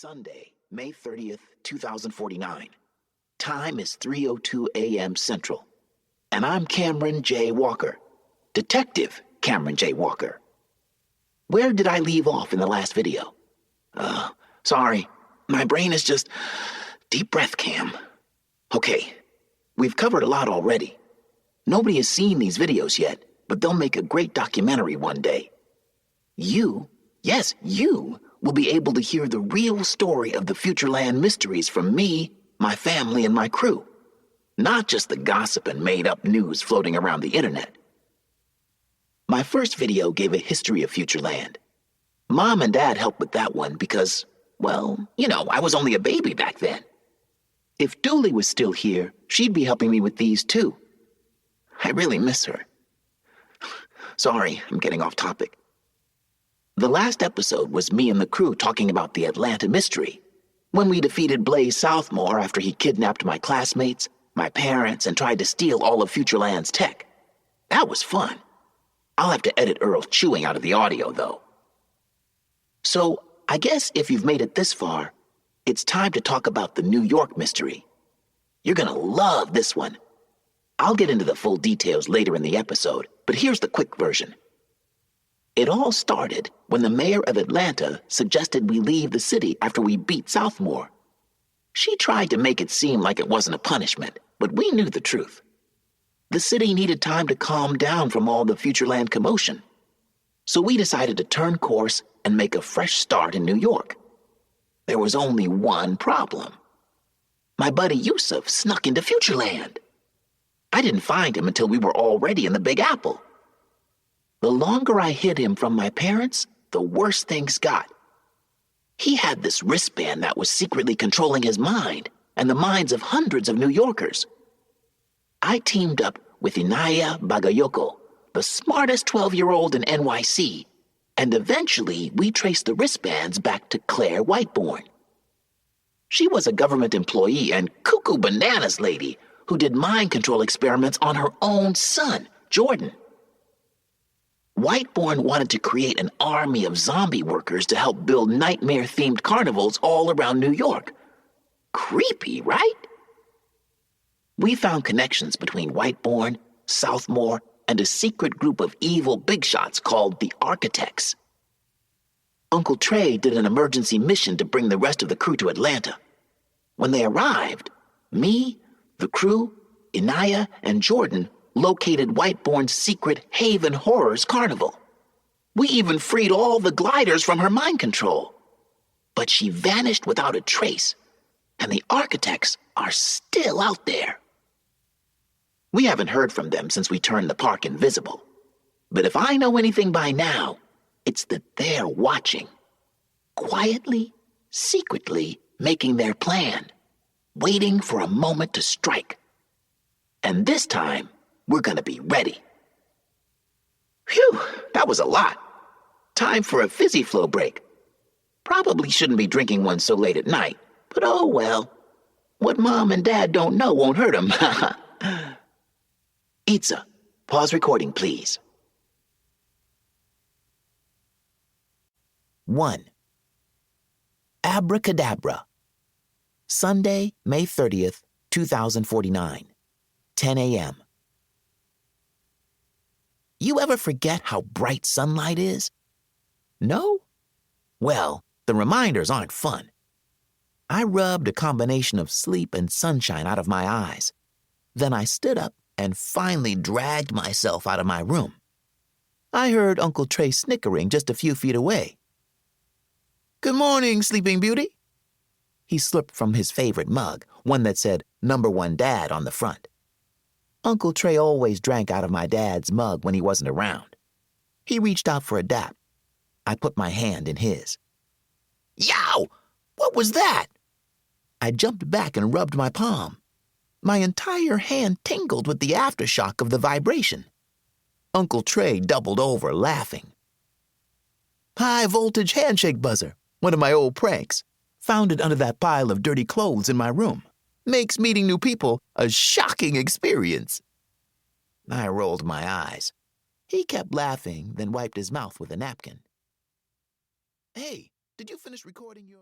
Sunday, May 30th, 2049. Time is 3:02 a.m. Central. And I'm Cameron J. Walker. Detective Cameron J. Walker. Where did I leave off in the last video? Sorry. My brain is just... Deep breath, Cam. Okay. We've covered a lot already. Nobody has seen these videos yet, but they'll make a great documentary one day. You, yes, you, will be able to hear the real story of the Futureland mysteries from me, my family, and my crew. Not just the gossip and made-up news floating around the internet. My first video gave a history of Futureland. Mom and Dad helped with that one because, well, I was only a baby back then. If Dooley was still here, she'd be helping me with these too. I really miss her. Sorry, I'm getting off topic. The last episode was me and the crew talking about the Atlanta mystery, when we defeated Blaze Southmore after he kidnapped my classmates, my parents, and tried to steal all of Futureland's tech. That was fun. I'll have to edit Earl chewing out of the audio, though. So, I guess if you've made it this far, it's time to talk about the New York mystery. You're gonna love this one. I'll get into the full details later in the episode, but here's the quick version. It all started when the mayor of Atlanta suggested we leave the city after we beat Southmore. She tried to make it seem like it wasn't a punishment, but we knew the truth. The city needed time to calm down from all the Futureland commotion. So we decided to turn course and make a fresh start in New York. There was only one problem. My buddy Yusuf snuck into Futureland. I didn't find him until we were already in the Big Apple. The longer I hid him from my parents, the worse things got. He had this wristband that was secretly controlling his mind and the minds of hundreds of New Yorkers. I teamed up with Inaya Bagayoko, the smartest 12-year-old in NYC, and eventually we traced the wristbands back to Claire Whiteborn. She was a government employee and cuckoo bananas lady who did mind control experiments on her own son, Jordan. Whiteborn wanted to create an army of zombie workers to help build nightmare-themed carnivals all around New York. Creepy, right? We found connections between Whiteborn, Southmore, and a secret group of evil big shots called the Architects. Uncle Trey did an emergency mission to bring the rest of the crew to Atlanta. When they arrived, me, the crew, Inaya, and Jordan located Whiteborn's secret Haven Horrors Carnival. We even freed all the gliders from her mind control. But she vanished without a trace, and the Architects are still out there. We haven't heard from them since we turned the park invisible. But if I know anything by now, it's that they're watching. Quietly, secretly making their plan, waiting for a moment to strike. And this time, we're gonna be ready. Phew, that was a lot. Time for a fizzy flow break. Probably shouldn't be drinking one so late at night, but oh well. What Mom and Dad don't know won't hurt them. Itza, pause recording, please. 1. Abracadabra. Sunday, May 30th, 2049. 10 a.m. You ever forget how bright sunlight is? No? Well, the reminders aren't fun. I rubbed a combination of sleep and sunshine out of my eyes. Then I stood up and finally dragged myself out of my room. I heard Uncle Trey snickering just a few feet away. "Good morning, Sleeping Beauty." He slurped from his favorite mug, one that said #1 Dad on the front. Uncle Trey always drank out of my dad's mug when he wasn't around. He reached out for a dap. I put my hand in his. Yow! What was that? I jumped back and rubbed my palm. My entire hand tingled with the aftershock of the vibration. Uncle Trey doubled over, laughing. High-voltage handshake buzzer, one of my old pranks, found it under that pile of dirty clothes in my room. Makes meeting new people a shocking experience. I rolled my eyes. He kept laughing, then wiped his mouth with a napkin. Hey, did you finish recording your...